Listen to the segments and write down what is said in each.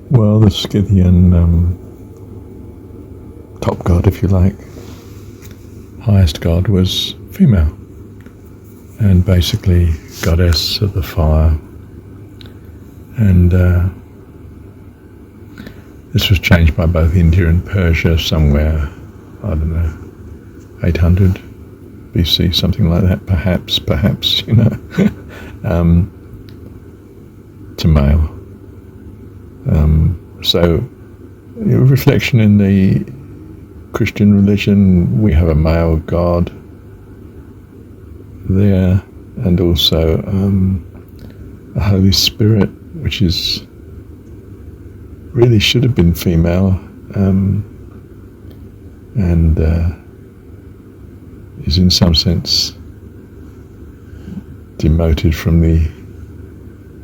Well, the Scythian top god, if you like, highest god, was female, and basically goddess of the fire. And this was changed by both India and Persia somewhere, I don't know, 800 BC, something like that, perhaps, to male. So, a reflection in the Christian religion, we have a male god there, and also a Holy Spirit, which is really should have been female, and is in some sense demoted from the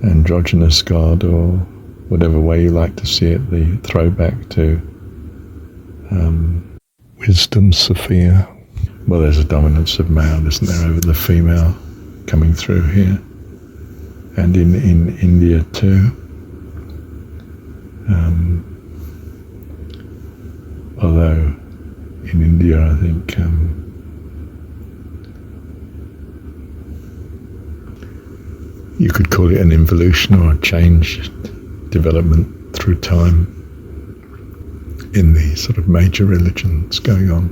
androgynous god, or whatever way you like to see it, the throwback to wisdom, Sophia. Well, there's a dominance of male, isn't there, over the female coming through here, and in India too. Although in India, I think you could call it an involution or a change, development through time in the sort of major religions going on,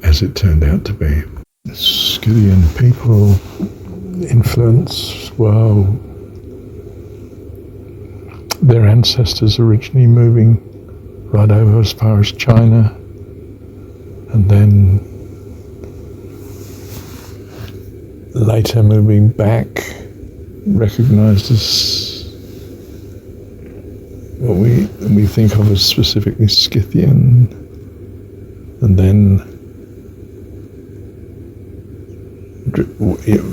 as it turned out to be. The Scythian people influence, well, their ancestors originally moving right over as far as China, and then later moving back, recognized as what we think of as specifically Scythian, and then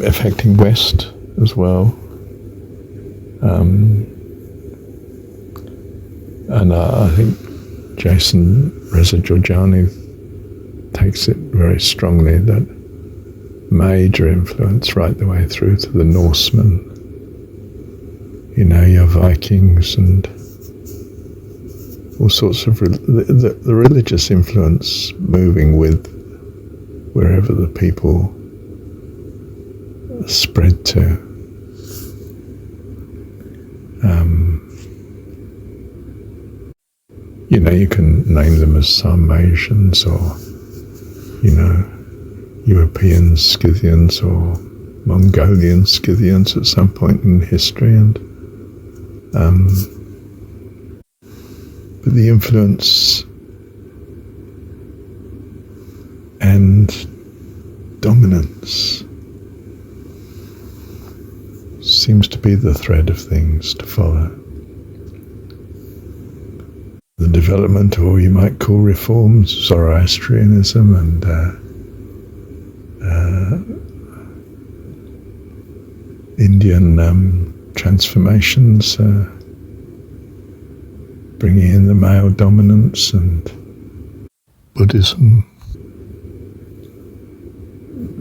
affecting West as well. And I think jon17 takes it very strongly, that major influence right the way through to the Norsemen. You know, your Vikings and all sorts of the religious influence moving with wherever the people spread to. You know, you can name them as Sarmatians, or, you know, European Scythians or Mongolian Scythians at some point in history, and but the influence and dominance seems to be the thread of things to follow. The development, or you might call reforms, Zoroastrianism and Indian transformations, bringing in the male dominance, and Buddhism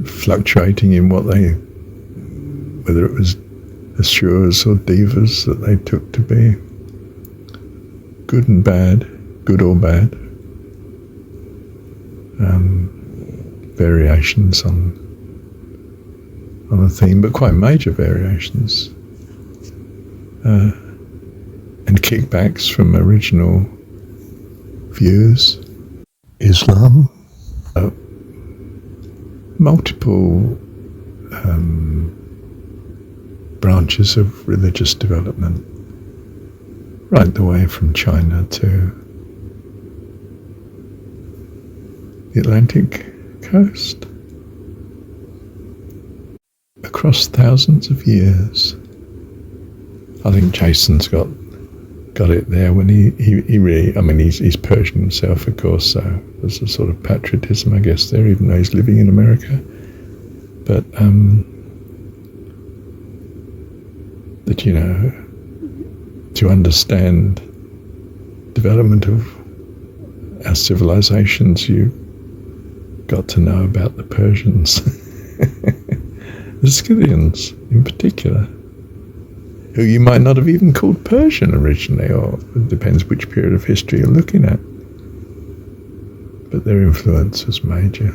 fluctuating in whether it was Asuras or Devas that they took to be, good and bad, good or bad, variations on a theme, but quite major variations, and kickbacks from original views. Islam, multiple branches of religious development, right the way from China to the Atlantic coast, across thousands of years. I think Jason's got it there when he really, I mean, he's Persian himself, of course, so there's a sort of patriotism, I guess, there, even though he's living in America. But that, you know, to understand development of our civilizations, you got to know about the Persians, the Scythians in particular. who you might not have even called Persian originally, or it depends which period of history you're looking at. But their influence was major.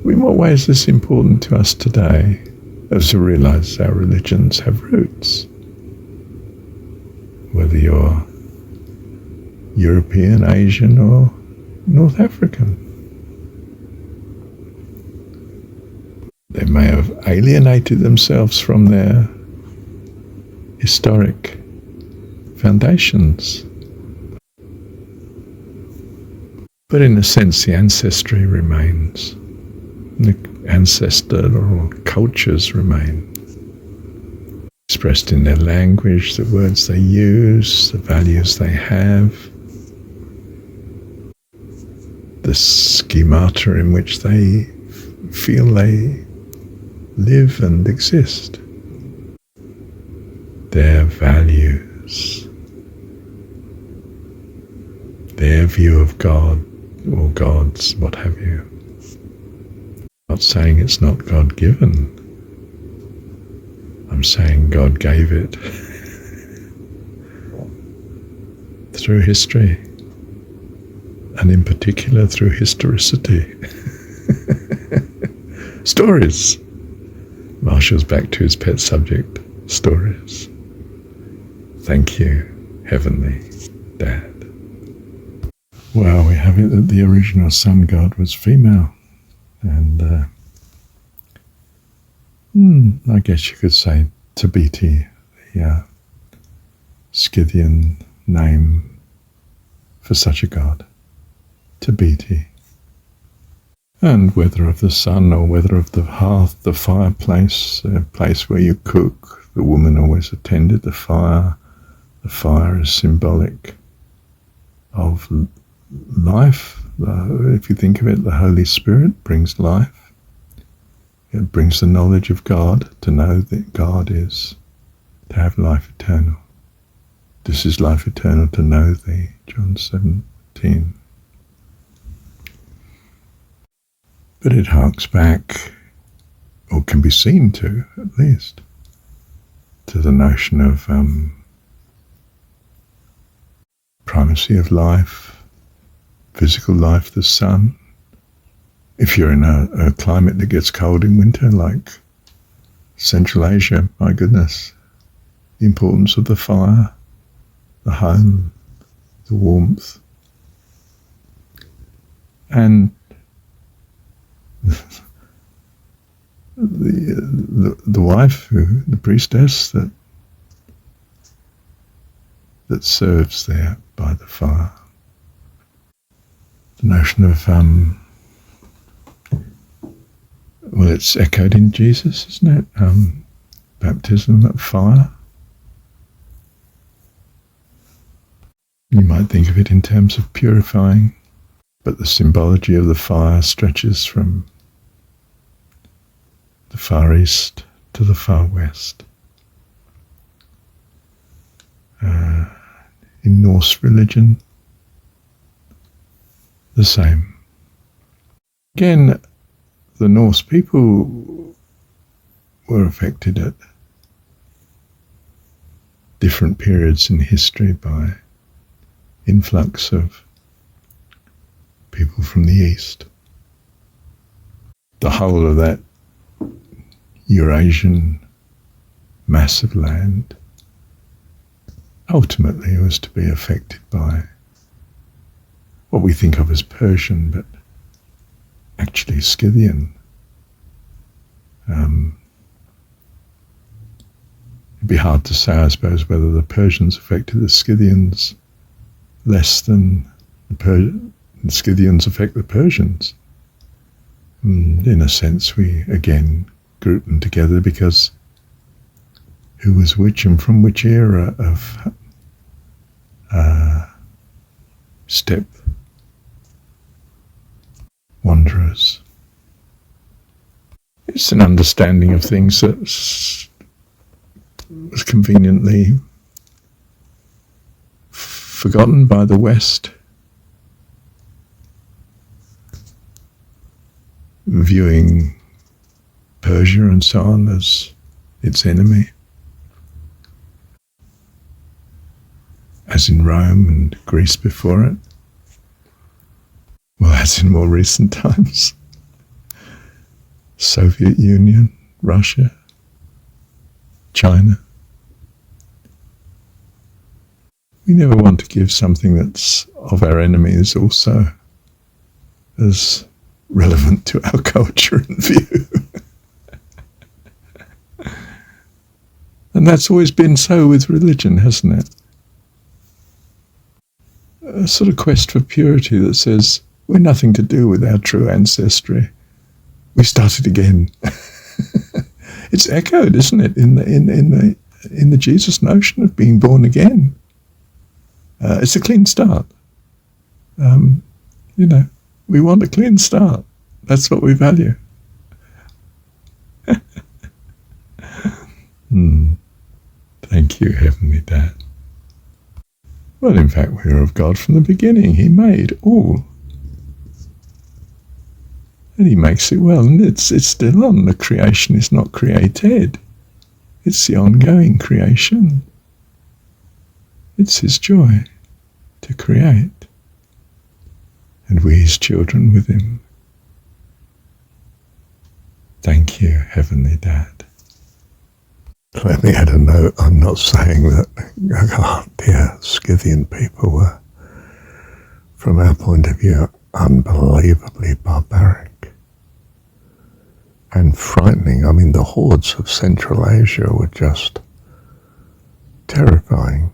In what way is this important to us today, as we realise our religions have roots? Whether you're European, Asian, or North African. They may have alienated themselves from their historic foundations. But in a sense, the ancestry remains. The ancestral cultures remain. Expressed in their language, the words they use, the values they have, the schemata in which they feel they live and exist. Their values, their view of God or gods, what have you. I'm not saying it's not God-given. I'm saying God gave it through history, and in particular through historicity. Stories. Marshall's back to his pet subject, stories. Thank you, Heavenly Dad. Well, we have it that the original sun god was female, and I guess you could say Tabiti, the Scythian name for such a god. Tabiti. And whether of the sun or whether of the hearth, the fireplace, a place where you cook, the woman always attended the fire. The fire is symbolic of life. If you think of it, the Holy Spirit brings life. It brings the knowledge of God, to know that God is, to have life eternal. This is life eternal, to know thee, John 17. But it harks back, or can be seen to, at least, to the notion of primacy of life, physical life, the sun. If you're in a climate that gets cold in winter, like Central Asia, my goodness, the importance of the fire, the home, the warmth, and the wife, the priestess that serves there by the fire. The notion of well, it's echoed in Jesus, isn't it? Baptism of fire. You might think of it in terms of purifying, but the symbology of the fire stretches from the Far East to the Far West. In Norse religion, the same. Again, the Norse people were affected at different periods in history by influx of people from the East. The whole of that Eurasian mass of land ultimately was to be affected by what we think of as Persian, but actually Scythian. It'd be hard to say, I suppose, whether the Persians affected the Scythians less than the Scythians affect the Persians. In a sense, we again group them together because who was which and from which era of steppe wanderers. It's an understanding of things that was conveniently forgotten by the West, viewing Persia and so on as its enemy, as in Rome and Greece before it. Well, as in more recent times, Soviet Union, Russia, China. We never want to give something that's of our enemies also as relevant to our culture and view. And that's always been so with religion, hasn't it? A sort of quest for purity that says we're nothing to do with our true ancestry. We started again. It's echoed, isn't it, in the Jesus notion of being born again. It's a clean start. We want a clean start. That's what we value. Thank you, Heavenly Dad. Well, in fact, we are of God from the beginning. He made all. And he makes it well. And it's still on. The creation is not created. It's the ongoing creation. It's his joy to create. And we, his children, with him. Thank you, Heavenly Dad. Let me add a note. I'm not saying that, dear Scythian people were, from our point of view, unbelievably barbaric and frightening. I mean, the hordes of Central Asia were just terrifying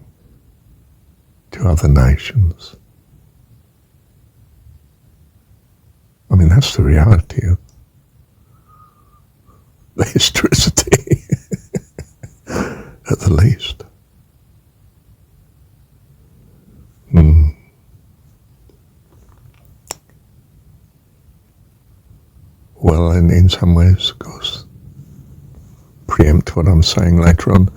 to other nations. I mean, that's the reality of the historicity, at the least. Well, and in some ways, of course, preempt what I'm saying later on,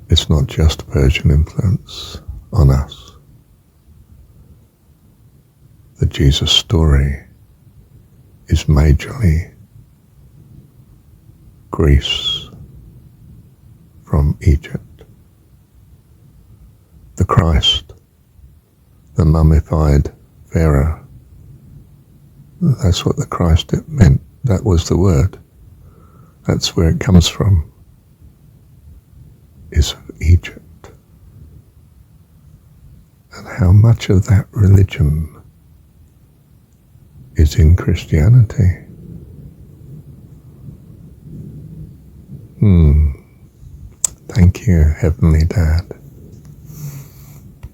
it's not just Persian influence on us. The Jesus story is majorly Greece from Egypt. The Christ, the mummified Pharaoh, that's what the Christ it meant. That was the word. That's where it comes from, is of Egypt. And how much of that religion is in Christianity? Thank you, Heavenly Dad.